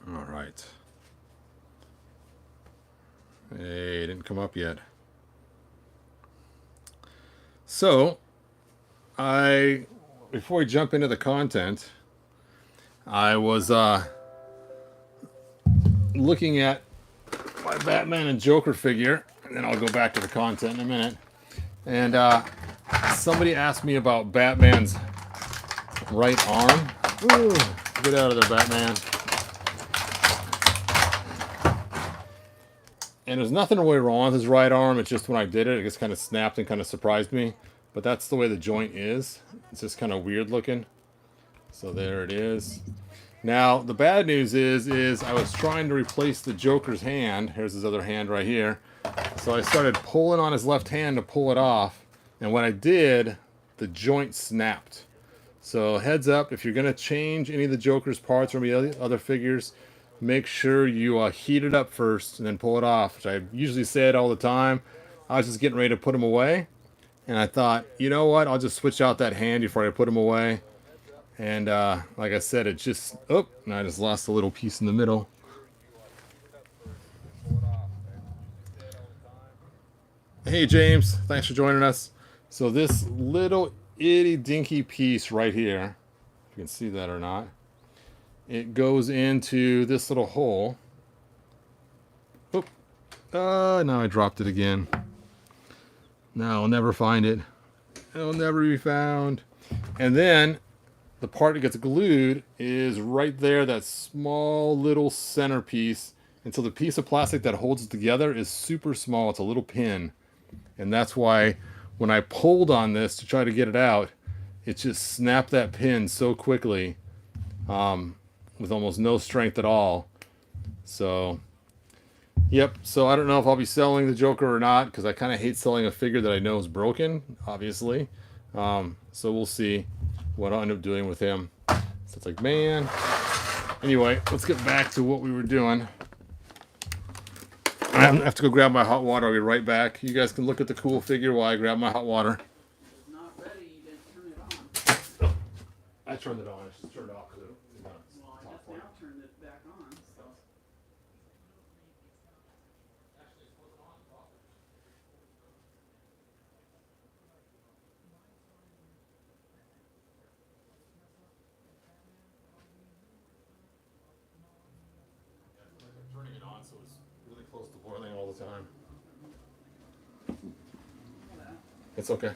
All right. Hey, it didn't come up yet. So, before we jump into the content, I was looking at my Batman and Joker figure, and then I'll go back to the content in a minute. And somebody asked me about Batman's right arm. Ooh, get out of there, Batman. And there's nothing really wrong with his right arm. It's just when I did it, it just kind of snapped and kind of surprised me. But that's the way the joint is. It's just kind of weird looking. So there it is. Now, the bad news is I was trying to replace the Joker's hand. Here's his other hand right here. So I started pulling on his left hand to pull it off. And when I did, the joint snapped. So heads up, if you're going to change any of the Joker's parts or any other figures, make sure you heat it up first and then pull it off. Which I usually say it all the time. I was just getting ready to put them away. And I thought, you know what, I'll just switch out that hand before I put them away. And like I said, it just, oh, and I just lost a little piece in the middle. Hey James, thanks for joining us. So this little itty dinky piece right here, if you can see that or not, it goes into this little hole. Oop. Now I dropped it again. Now I'll never find it. It'll never be found. And then the part that gets glued is right there, that small little centerpiece. And so the piece of plastic that holds it together is super small. It's a little pin. And that's why when I pulled on this to try to get it out, it just snapped that pin so quickly with almost no strength at all. So, yep. So I don't know if I'll be selling the Joker or not, because I kind of hate selling a figure that I know is broken, obviously. So we'll see what I'll end up doing with him. So it's like, man. Anyway, let's get back to what we were doing. I have to go grab my hot water. I'll be right back. You guys can look at the cool figure while I grab my hot water. It's not ready. You didn't turn it on. I turned it on. I just turned it off because it Well, I just now turned it back on. So. turning it on, so it's really close to boiling all the time. It's okay.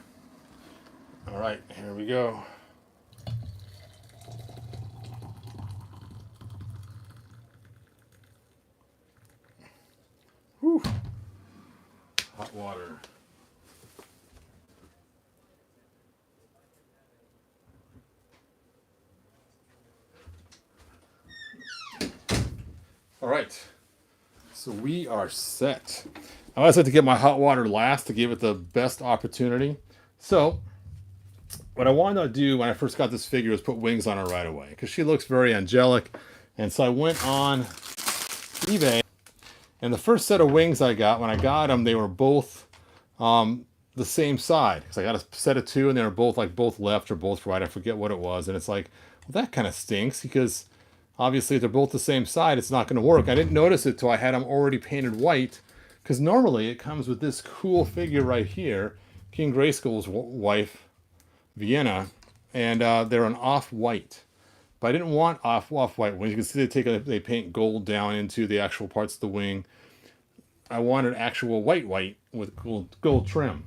All right, here we go. Whew. Hot water. All right, so we are set. I always like to get my hot water last to give it the best opportunity. So what I wanted to do when I first got this figure was put wings on her right away, because she looks very angelic. And so I went on eBay, and the first set of wings I got, when I got them, they were both the same side. Because I got a set of two, and they were both like both left or both right. I forget what it was. And it's like, well, that kind of stinks, because obviously if they're both the same side, it's not going to work. I didn't notice it till I had them already painted white, because normally it comes with this cool figure right here, King Grayskull's wife, Vienna, and they're an off-white. But I didn't want off-white wings. You can see they paint gold down into the actual parts of the wing. I wanted actual white with gold trim.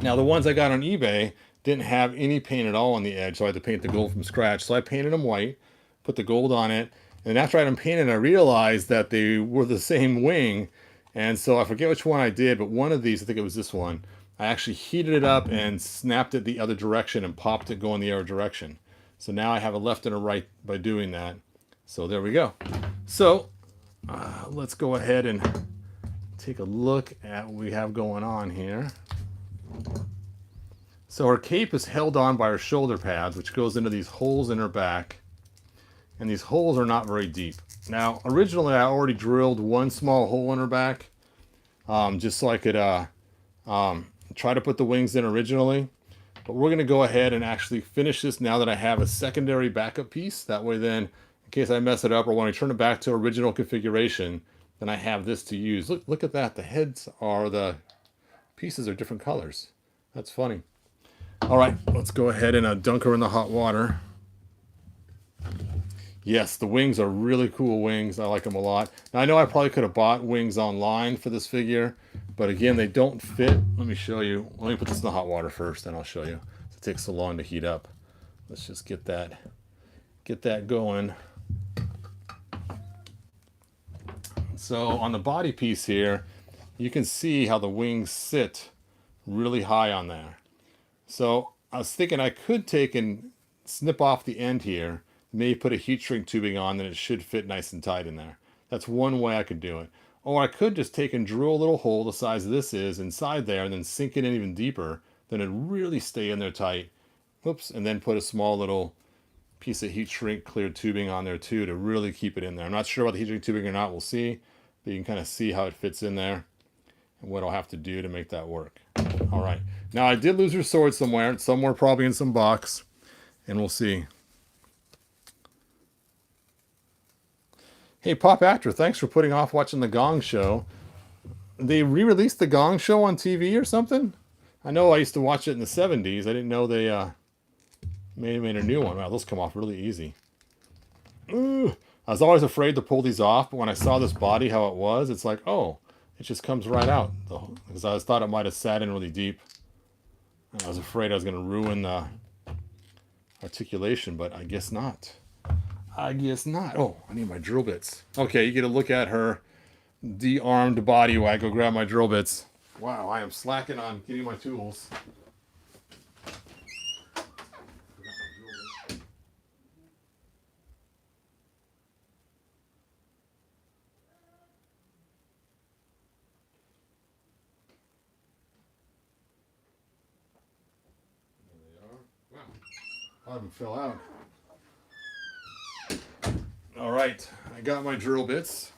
Now the ones I got on eBay didn't have any paint at all on the edge, so I had to paint the gold from scratch. So I painted them white, put the gold on it, and after I had them painted, I realized that they were the same wing. And so I forget which one I did, but one of these, I think it was this one, I actually heated it up and snapped it the other direction and popped it going the other direction. So now I have a left and a right by doing that. So there we go. So let's go ahead and take a look at what we have going on here. So her cape is held on by her shoulder pads, which goes into these holes in her back. And these holes are not very deep. Now, originally I already drilled one small hole in her back, just so I could try to put the wings in originally. But we're going to go ahead and actually finish this now that I have a secondary backup piece. That way then, in case I mess it up, or when I turn it back to original configuration, then I have this to use. Look at that. The heads are, the pieces are different colors. That's funny. All right, let's go ahead and dunk her in the hot water. Yes, the wings are really cool wings. I like them a lot. Now, I know I probably could have bought wings online for this figure, but again, they don't fit. Let me show you. Let me put this in the hot water first, then I'll show you. It takes so long to heat up. Let's just get that going. So on the body piece here, you can see how the wings sit really high on there. So I was thinking I could take and snip off the end here, maybe put a heat shrink tubing on, then it should fit nice and tight in there. That's one way I could do it. Or I could just take and drill a little hole the size this is inside there and then sink it in even deeper, then it'd really stay in there tight. Whoops, and then put a small little piece of heat shrink cleared tubing on there too to really keep it in there. I'm not sure about the heat shrink tubing or not, we'll see. But you can kind of see how it fits in there and what I'll have to do to make that work. All right. Now, I did lose her sword somewhere. Somewhere probably in some box. And we'll see. Hey, Pop Actor, thanks for putting off watching The Gong Show. They re-released The Gong Show on TV or something? I know I used to watch it in the 70s. I didn't know they made a new one. Wow, those come off really easy. Ooh. I was always afraid to pull these off, but when I saw this body, how it was, it's like, oh, it just comes right out. Because I thought it might have sat in really deep. And I was afraid I was going to ruin the articulation, but I guess not. I guess not. Oh, I need my drill bits. Okay, you get a look at her de-armed body while I go grab my drill bits. Wow, I am slacking on getting my tools. A lot of them fell out. All right, I got my drill bits.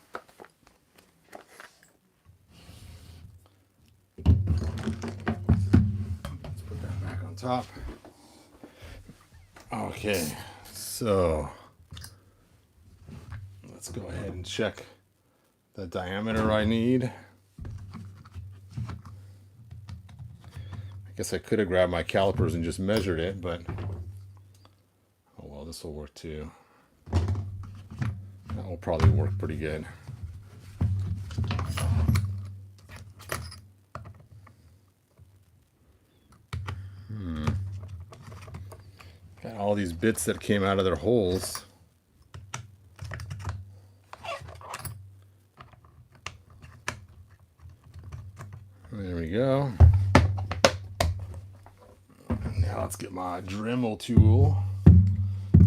Let's put that back on top. Okay, so let's go ahead and check the diameter I need. I guess I could have grabbed my calipers and just measured it, but oh well, this will work too. That will probably work pretty good. Got all these bits that came out of their holes. There we go. Now let's get my Dremel tool.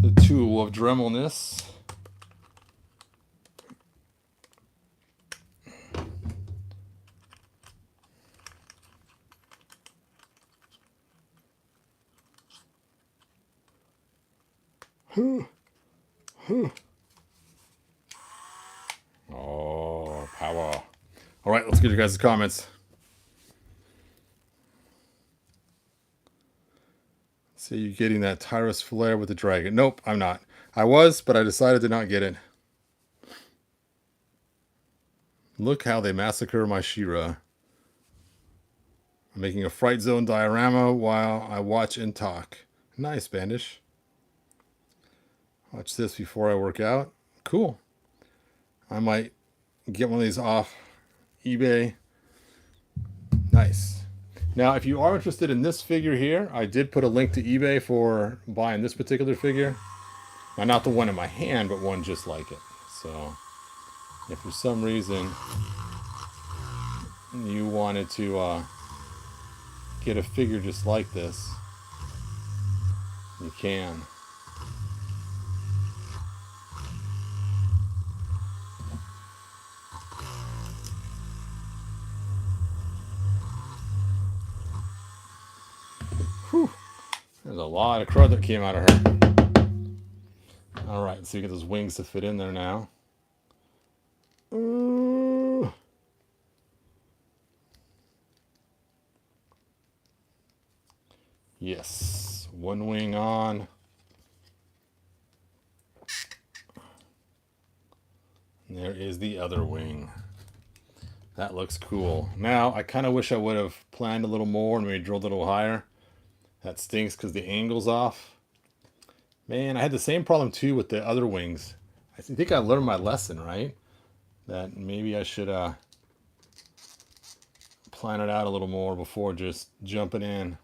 The tool of Dremelness. Oh, power. All right, let's get your guys' comments. So you're getting that Tyrus flare with the dragon. Nope, I'm not. I was, but I decided to not get it. Look how they massacre my She-Ra. I'm making a Fright Zone diorama while I watch and talk. Nice, Bandish. Watch this before I work out. Cool. I might get one of these off eBay. Nice. Now, if you are interested in this figure here, I did put a link to eBay for buying this particular figure. Now, not the one in my hand, but one just like it. So, if for some reason you wanted to get a figure just like this, you can. Whew. There's a lot of crud that came out of her. All right, so you get those wings to fit in there now. Yes, one wing on. And there is the other wing. That looks cool. Now, I kind of wish I would have planned a little more and maybe drilled a little higher. That stinks because the angle's off. Man, I had the same problem too with the other wings. I think I learned my lesson, right? That maybe I should plan it out a little more before just jumping in.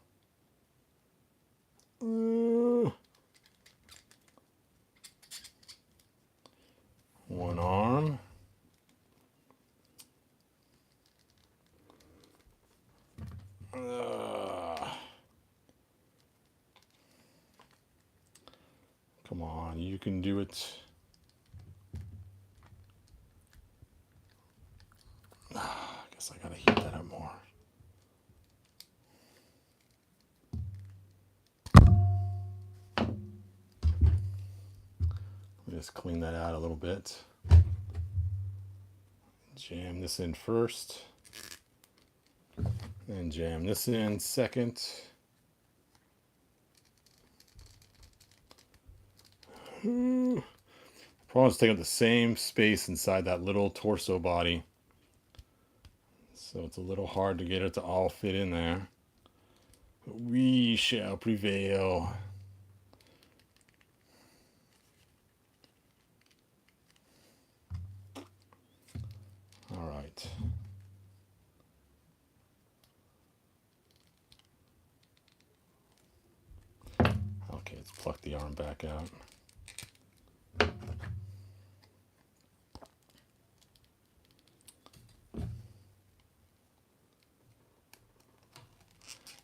One arm. Come on, you can do it. I guess I gotta heat that up more. Just clean that out a little bit. Jam this in first. And jam this in second. Problem is taking up the same space inside that little torso body. So it's a little hard to get it to all fit in there. But we shall prevail. All right. Okay, let's pluck the arm back out.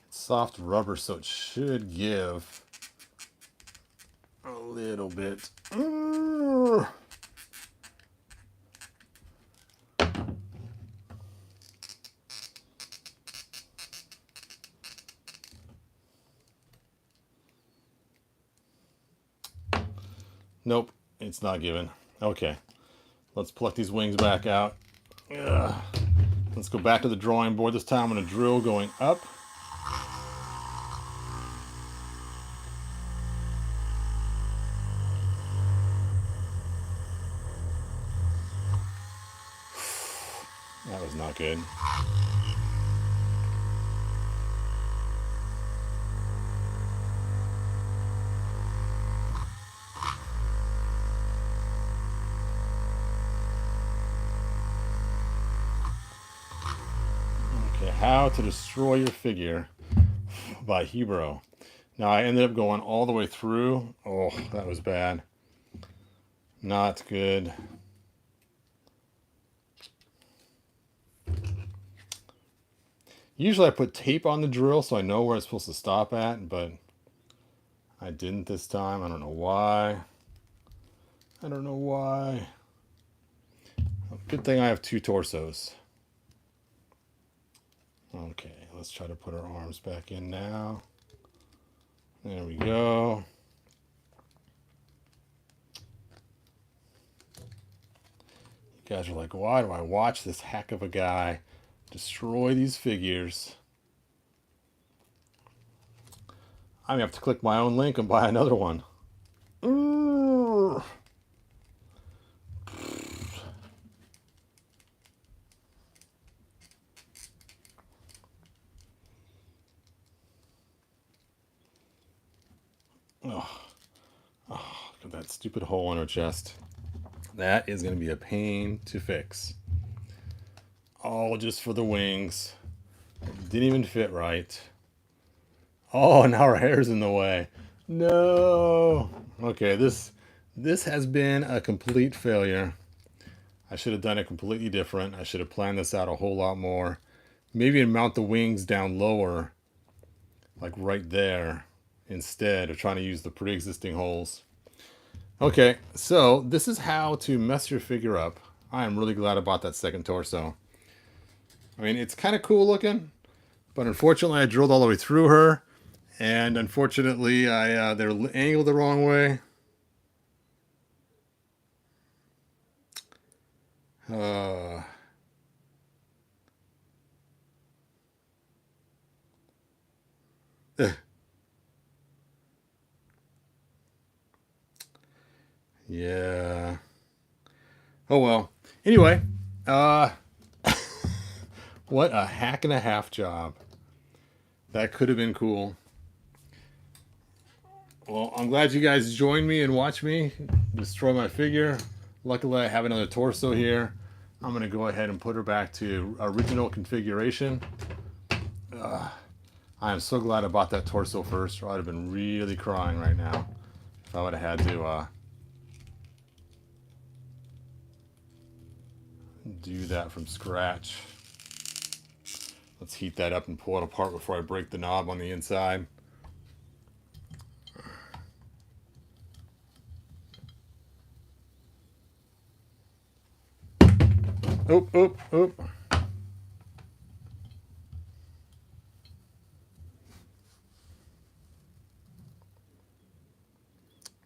Soft rubber, so it should give a little bit. Nope, it's not giving. Okay, let's pluck these wings back out. Let's go back to the drawing board. This time I'm going to drill going up. That was not good. Okay, How to Destroy Your Figure by Hebrew. Now I ended up going all the way through. Oh, that was bad. Not good. Usually I put tape on the drill so I know where it's supposed to stop at, but I didn't this time. I don't know why. I don't know why. Good thing I have two torsos. Okay, let's try to put our arms back in now. There we go. You guys are like, why do I watch this hack of a guy destroy these figures? I'm gonna have to click my own link and buy another one. Look at that stupid hole in her chest. That is going to be a pain to fix. All just for the wings. Didn't even fit right. Oh, now her hair's in the way. No. Okay, this has been a complete failure. I should have done it completely different. I should have planned this out a whole lot more. Maybe mount the wings down lower, like right there, instead of trying to use the pre-existing holes. Okay, so this is how to mess your figure up. I am really glad I bought that second torso. I mean, it's kind of cool looking, but unfortunately I drilled all the way through her, and unfortunately they're angled the wrong way. Yeah. Oh well. Anyway, what a hack and a half job. That could have been cool. Well, I'm glad you guys joined me and watched me destroy my figure. Luckily, I have another torso here. I'm going to go ahead and put her back to original configuration. I am so glad I bought that torso first, or I'd have been really crying right now if I would have had to do that from scratch. Let's heat that up and pull it apart before I break the knob on the inside. Oop, oop, oop.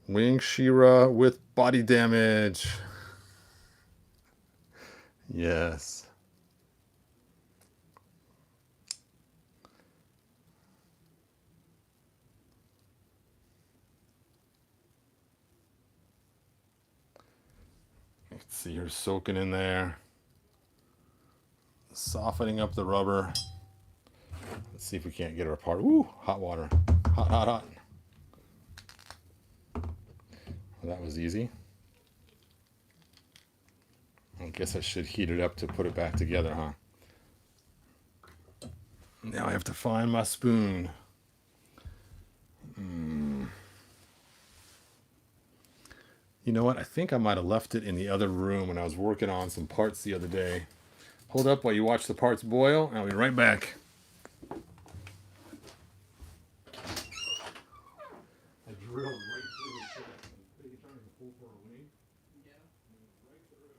Wing She-Ra with body damage. Yes. You can see her soaking in there. Softening up the rubber. Let's see if we can't get her apart. Ooh, hot water. Hot, hot, hot. Well, that was easy. I guess I should heat it up to put it back together, huh? Now I have to find my spoon. You know what? I think I might have left it in the other room when I was working on some parts the other day. Hold up while you watch the parts boil, and I'll be right back. I drilled right through the shit. Are you trying to pull for a wing? Yeah. Right through.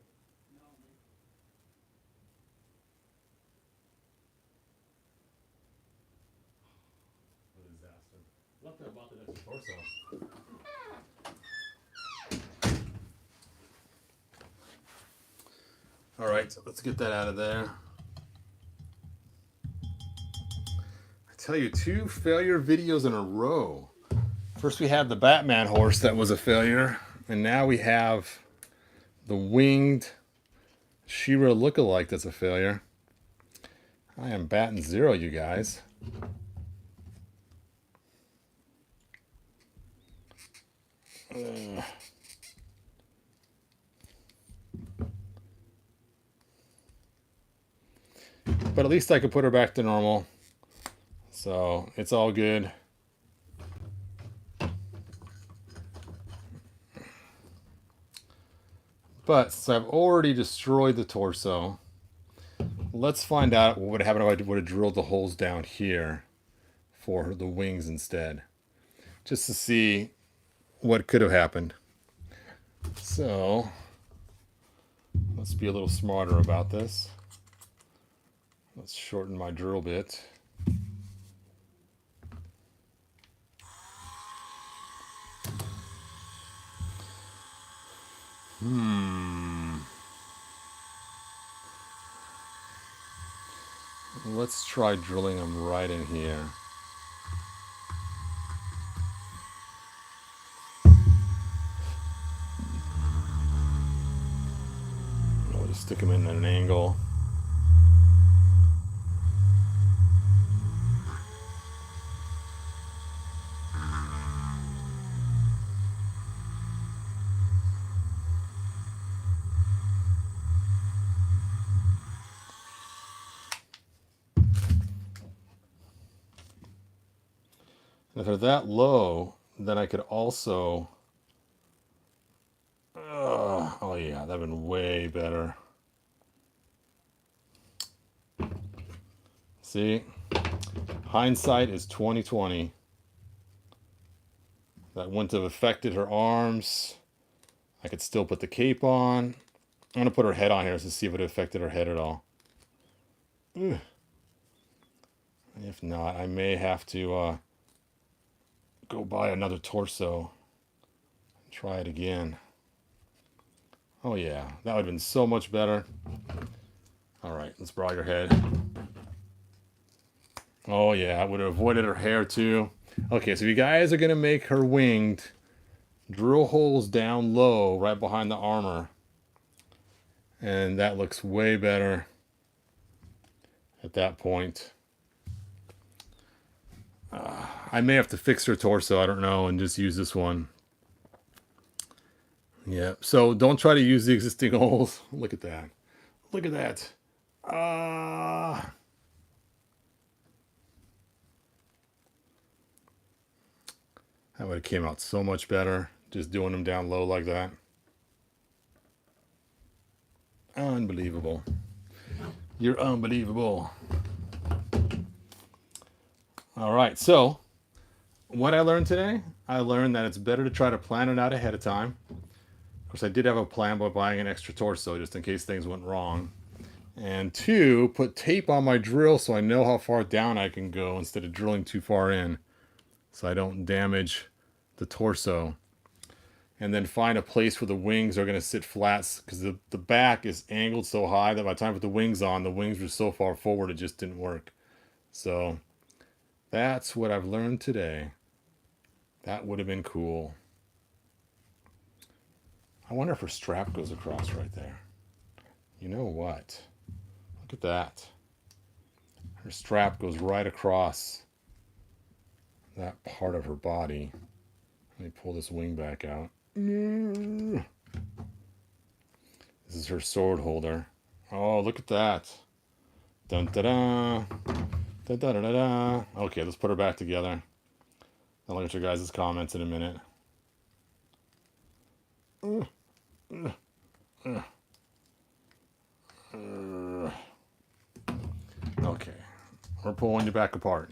No. What a disaster. Luckily I bought the next torso. All right, so let's get that out of there. I tell you, 2 failure videos in a row. First we had the Batman horse that was a failure, and now we have the winged She-Ra lookalike that's a failure. I am batting 0, you guys. But at least I could put her back to normal. So it's all good. But since I've already destroyed the torso, let's find out what would happen if I would have drilled the holes down here for the wings instead. Just to see what could have happened. So let's be a little smarter about this. Let's shorten my drill bit. Let's try drilling them right in here. I'll just stick them in at an angle. If they're that low, then I could also... oh yeah, that'd been way better. See? Hindsight is 20/20. That wouldn't have affected her arms. I could still put the cape on. I'm going to put her head on here to see if it affected her head at all. Ugh. If not, I may have to go buy another torso and try it again. Oh yeah, that would have been so much better. All right, let's draw your head. Oh yeah, I would have avoided her hair too. Okay, so if you guys are going to make her winged, drill holes down low right behind the armor. And that looks way better at that point. I may have to fix her torso, I don't know, and just use this one. Yeah, so don't try to use the existing holes. Look at that. Look at that. That would have came out so much better, just doing them down low like that. Unbelievable. You're unbelievable. All right, so what I learned today, I learned that it's better to try to plan it out ahead of time. Of course, I did have a plan by buying an extra torso just in case things went wrong. And 2, put tape on my drill so I know how far down I can go instead of drilling too far in, so I don't damage the torso. And then find a place where the wings are going to sit flat, because the back is angled so high that by the time I put the wings on, the wings were so far forward it just didn't work. So that's what I've learned today. That would have been cool. I wonder if her strap goes across right there. You know what? Look at that. Her strap goes right across that part of her body. Let me pull this wing back out. This is her sword holder. Oh, look at that. Dun da da. Da da da da da. Okay, let's put her back together. I'll look at your guys' comments in a minute. Okay, we're pulling you back apart.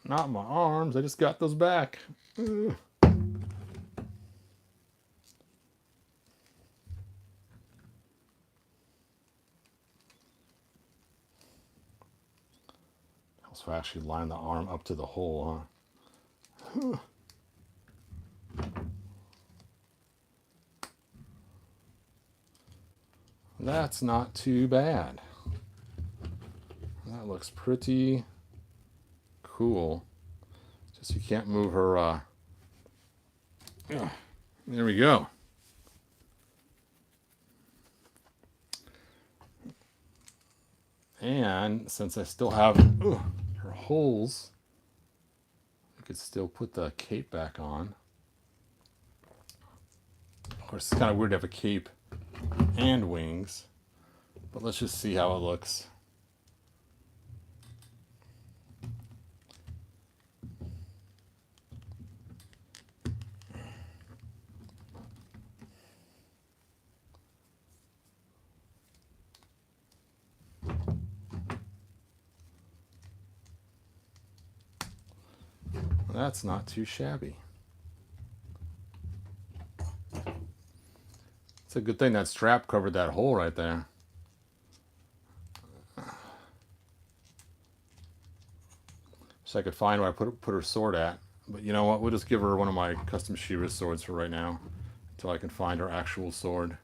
Not my arms, I just got those back. That was actually line the arm up to the hole, huh? That's not too bad. That looks pretty cool. Just you can't move her. There we go. And since I still have her holes, I could still put the cape back on. Of course, it's kind of weird to have a cape and wings, but let's just see how it looks. That's not too shabby. It's a good thing that strap covered that hole right there. So I could find where I put her sword at. But you know what? We'll just give her one of my custom She-Ra swords for right now, until I can find her actual sword.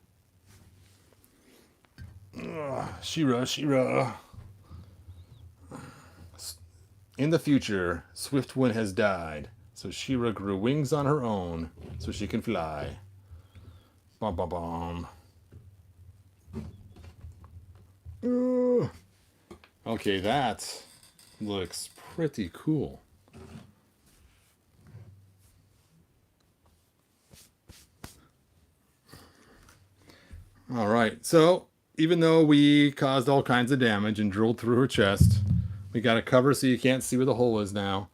She-Ra, She-Ra. In the future, Swiftwind has died, so She-Ra grew wings on her own so she can fly. Bum bum bum. Okay, that looks pretty cool. All right, so even though we caused all kinds of damage and drilled through her chest, we got a cover so you can't see where the hole is now.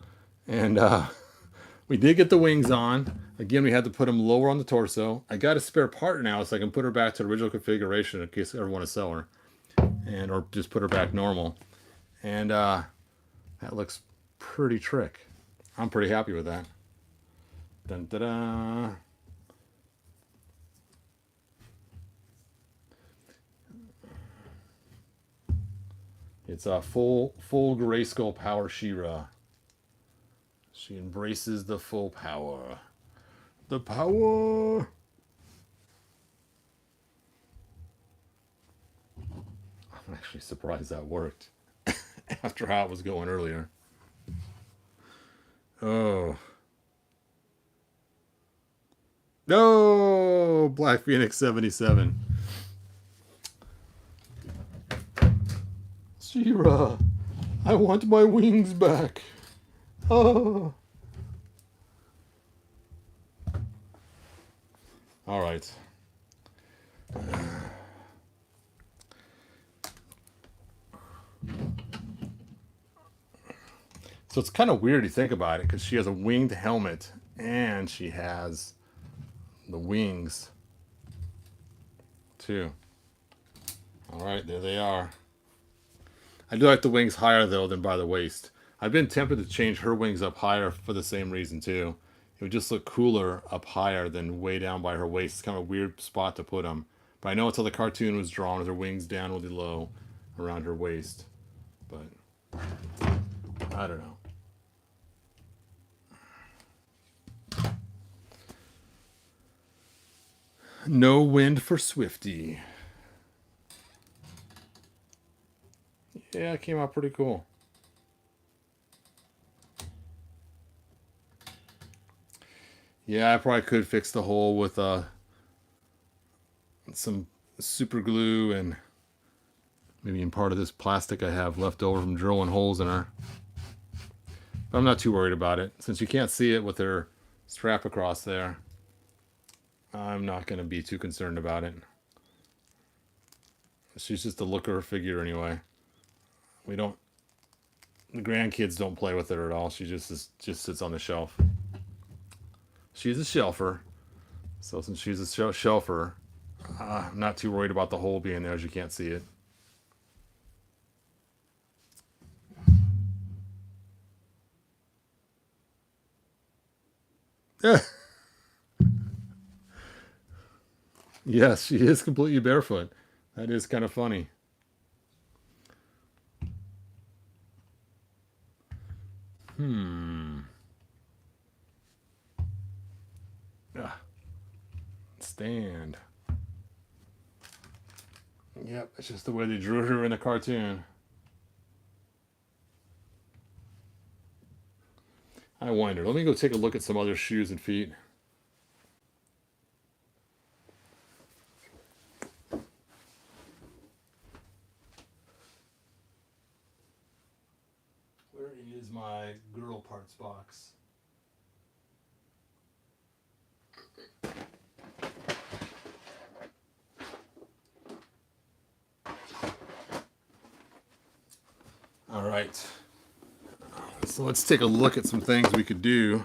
And we did get the wings on. Again, we had to put them lower on the torso. I got a spare part now so I can put her back to the original configuration in case I ever want to sell her. Or just put her back normal. And that looks pretty trick. I'm pretty happy with that. Dun, da, da. It's a full Grayskull Power She-Ra. She embraces the full power. The power! I'm actually surprised that worked after how it was going earlier. Oh. No! Black Phoenix 77. She-Ra, I want my wings back. Oh. All right. So it's kind of weird to think about it because she has a winged helmet and she has the wings too. All right, there they are. I do like the wings higher though than by the waist. I've been tempted to change her wings up higher for the same reason too. It would just look cooler up higher than way down by her waist. It's kind of a weird spot to put them. But I know until the cartoon was drawn with her wings down really low around her waist. But I don't know. No wind for Swifty. Yeah, it came out pretty cool. Yeah, I probably could fix the hole with some super glue and maybe in part of this plastic I have left over from drilling holes in her. But I'm not too worried about it. Since you can't see it with her strap across there, I'm not going to be too concerned about it. She's just a looker figure anyway. The grandkids don't play with her at all. She just sits on the shelf. She's a shelfer. So since she's a shelfer, I'm not too worried about the hole being there as you can't see it. Yes, she is completely barefoot. That is kind of funny. Stand. Yep, it's just the way they drew her in the cartoon. I wonder. Let me go take a look at some other shoes and feet. Where is my girl parts box? All right. So let's take a look at some things we could do.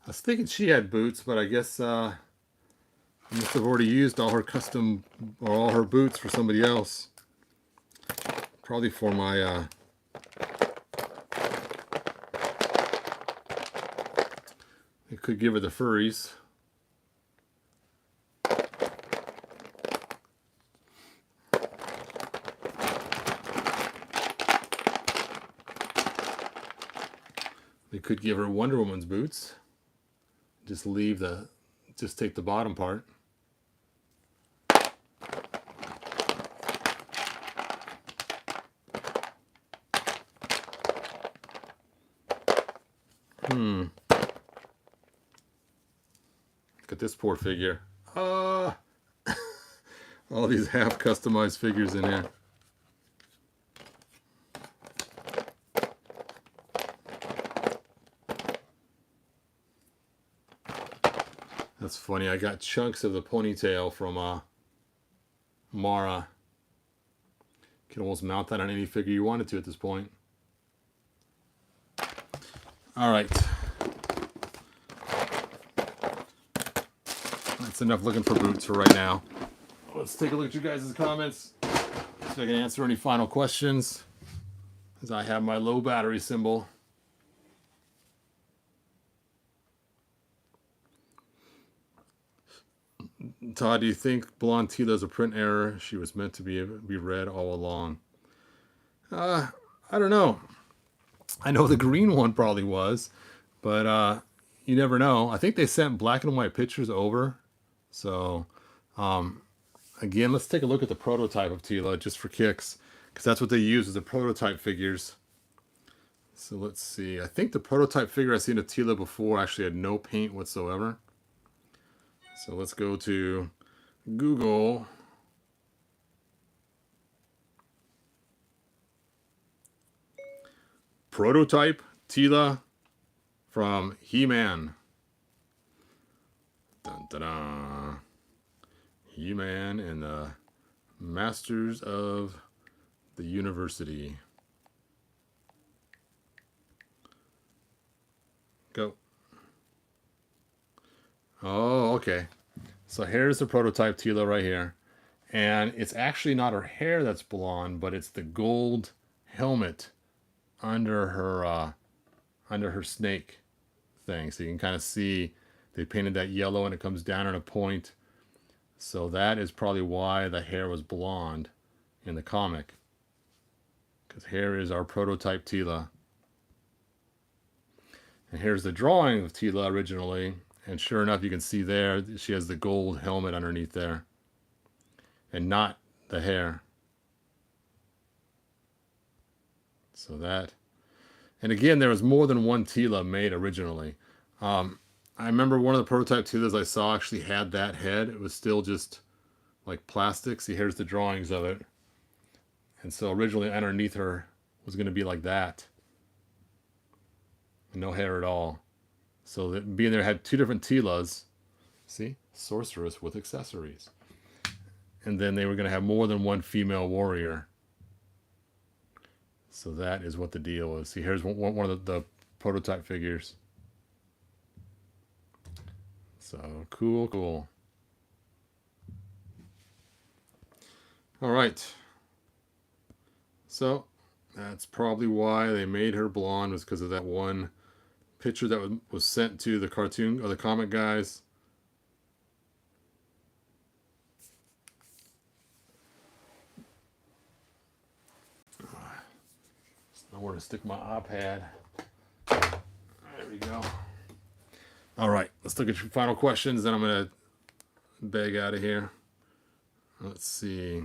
I was thinking she had boots, but I guess I must have already used all her custom or all her boots for somebody else. Probably for my I could give her the furries. They could give her Wonder Woman's boots. Just take the bottom part. Look at this poor figure. All these half customized figures in here. That's funny. I got chunks of the ponytail from Mara. You can almost mount that on any figure you wanted to at this point. All right. That's enough looking for boots for right now. Let's take a look at you guys' comments so I can answer any final questions as I have my low battery symbol. Todd, do you think blonde Tila is a print error? She was meant to be red all along. I don't know. I know the green one probably was, but you never know. I think they sent black and white pictures over. So again, let's take a look at the prototype of Tila just for kicks, because that's what they use as the prototype figures. So let's see. I think the prototype figure I've seen of Tila before actually had no paint whatsoever. So let's go to Google. Prototype Tila from He-Man. Dun, dun, dun. He-Man and the Masters of the University. Go. Oh, okay. So here's the prototype Tila right here. And it's actually not her hair that's blonde, but it's the gold helmet under her snake thing. So you can kind of see they painted that yellow and it comes down on a point. So that is probably why the hair was blonde in the comic. Because here is our prototype Tila. And here's the drawing of Tila originally. And sure enough, you can see there, she has the gold helmet underneath there. And not the hair. So that. And again, there was more than one Tila made originally. I remember one of the prototype Tilas I saw actually had that head. It was still just like plastic. See, here's the drawings of it. And so originally underneath her was going to be like that. No hair at all. So that being there had two different Tilas. See? Sorceress with accessories. And then they were going to have more than one female warrior. So that is what the deal is. See, here's one of the prototype figures. So cool, cool. All right. So that's probably why they made her blonde, was because of that one picture that was sent to the cartoon or the comic guys. Nowhere to stick my iPad. There we go. All right, let's look at your final questions, then I'm going to beg out of here. Let's see.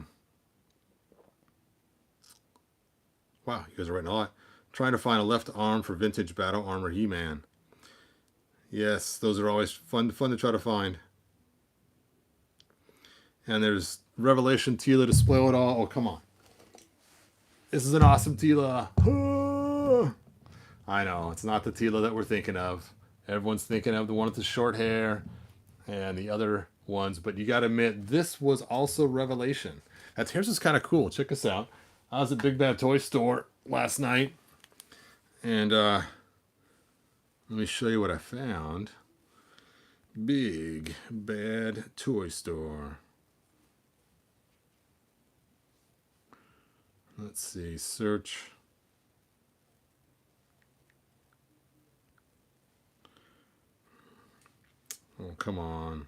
Wow, you guys are writing a lot. Trying to find a left arm for vintage battle armor He-Man. Yes, those are always fun to try to find. And there's Revelation Tila to spoil it all. Oh, come on. This is an awesome Tila. I know, it's not the Tila that we're thinking of. Everyone's thinking of the one with the short hair and the other ones, but you got to admit, this was also Revelation. Here's what's kind of cool. Check this out. I was at Big Bad Toy Store last night, and let me show you what I found. Big Bad Toy Store. Let's see, search. Oh, come on.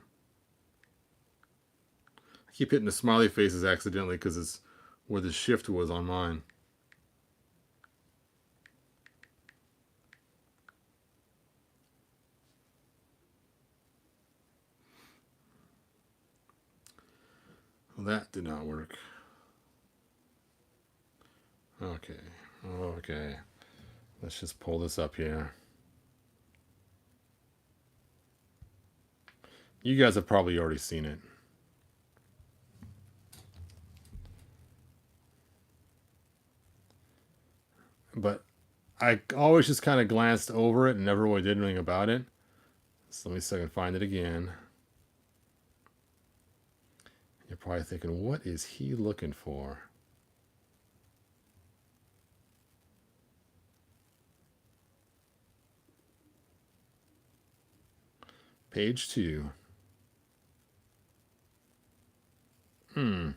I keep hitting the smiley faces accidentally because it's where the shift was on mine. Well, that did not work. Okay. Let's just pull this up here. You guys have probably already seen it. But I always just kind of glanced over it and never really did anything about it. So let me see if I can find it again. You're probably thinking, what is he looking for? Page 2. Come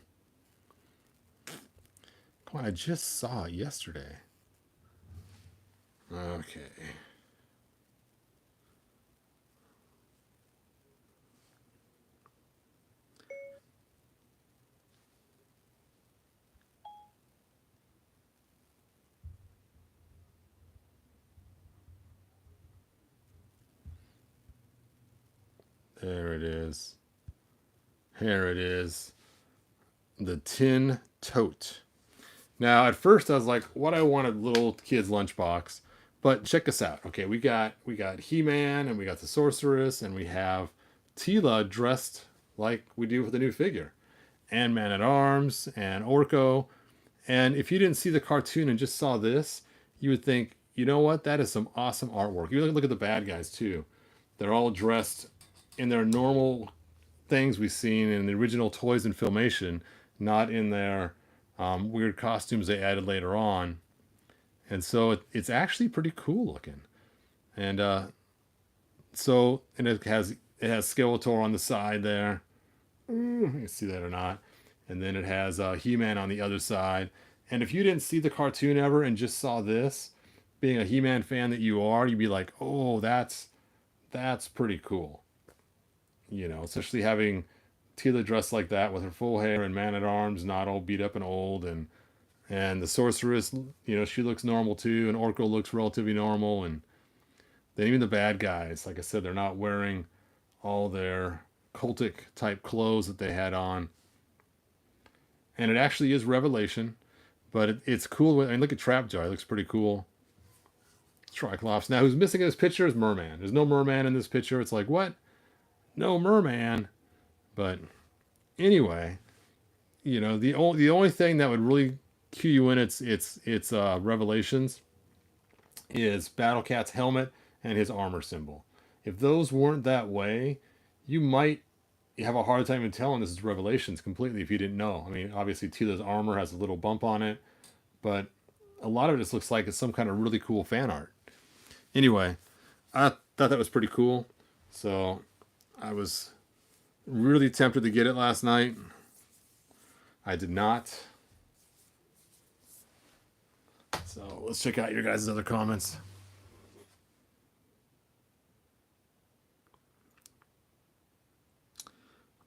on, I just saw it yesterday. Okay. There it is. Here it is. The tin tote. Now, at first I was like, what I want a little kid's lunchbox. But check us out. Okay, we got He-Man and we got the Sorceress and we have Tila dressed like we do with the new figure. And Man-at-Arms and Orko. And if you didn't see the cartoon and just saw this, you would think, you know what? That is some awesome artwork. You look at the bad guys too. They're all dressed in their normal things we've seen in the original Toys and Filmation, not in their weird costumes they added later on. And so it's actually pretty cool looking. And and it has Skeletor on the side there. You can see that or not. And then it has He-Man on the other side. And if you didn't see the cartoon ever and just saw this, being a He-Man fan that you are, you'd be like, oh, that's pretty cool. You know, especially having Tila dressed like that with her full hair and Man-at-Arms not all beat up and old, and the Sorceress, you know, she looks normal too, and Orko looks relatively normal, and then even the bad guys, like I said, they're not wearing all their cultic type clothes that they had on. And it actually is Revelation, but it's cool. I mean, look at Trapjaw, it looks pretty cool. Triclops. Now, who's missing in this picture is Merman. There's no Merman in this picture. It's like, what? No Merman. But anyway, you know, the only thing that would really cue you in its Revelations is Battle Cat's helmet and his armor symbol. If those weren't that way, you might have a hard time even telling this is Revelations completely if you didn't know. I mean, obviously Tila's armor has a little bump on it, but a lot of it just looks like it's some kind of really cool fan art. Anyway, I thought that was pretty cool, so I was really tempted to get it last night. I did not. So let's check out your guys' other comments.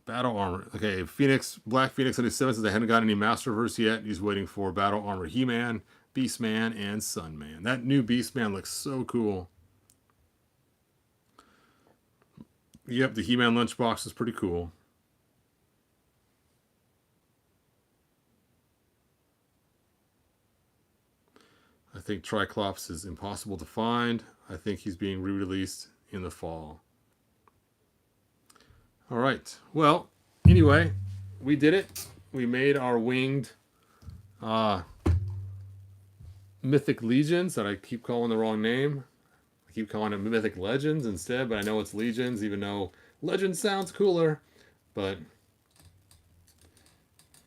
Battle armor. Okay, Black Phoenix 97 says they hadn't got any Masterverse yet. He's waiting for Battle armor He-Man, Beastman, and Sunman. That new Beastman looks so cool. Yep, the He-Man lunchbox is pretty cool. I think Triclops is impossible to find. I think he's being re-released in the fall. All right. Well, anyway, we did it. We made our winged Mythic Legions that I keep calling the wrong name. I keep calling it Mythic Legends instead, but I know it's Legions, even though Legends sounds cooler. But,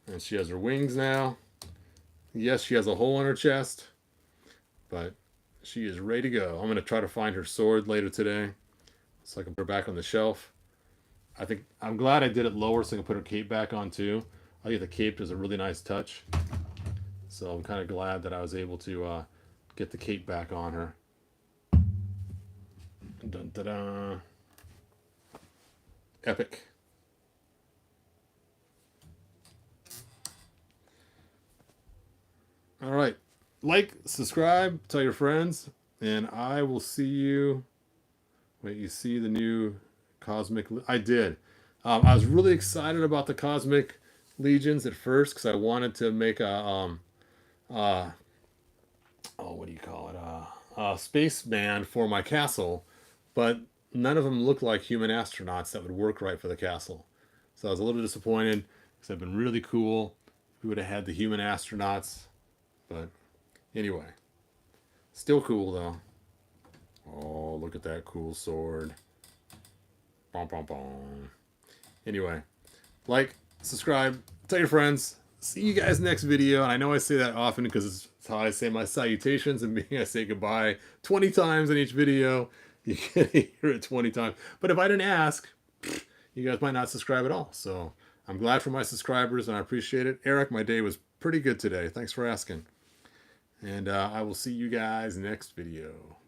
and she has her wings now. Yes, she has a hole in her chest, but she is ready to go. I'm going to try to find her sword later today so I can put her back on the shelf. I'm glad I did it lower so I can put her cape back on too. I think the cape does a really nice touch. So I'm kind of glad that I was able to get the cape back on her. Dun, dun, dun. Epic. All right. Like, subscribe, tell your friends, and I will see you. Wait, you see the new Cosmic? I did. I was really excited about the Cosmic Legions at first because I wanted to make a what do you call it? A spaceman for my castle, but none of them looked like human astronauts that would work right for the castle. So I was a little disappointed because they've been really cool. We would have had the human astronauts, but anyway, still cool though. Oh, look at that cool sword. Bom, bom, bom. Anyway, like, subscribe, tell your friends. See you guys next video. And I know I say that often because it's how I say my salutations, and being I say goodbye 20 times in each video. You can hear it 20 times. But if I didn't ask, you guys might not subscribe at all. So I'm glad for my subscribers and I appreciate it. Eric, my day was pretty good today. Thanks for asking. And I will see you guys next video.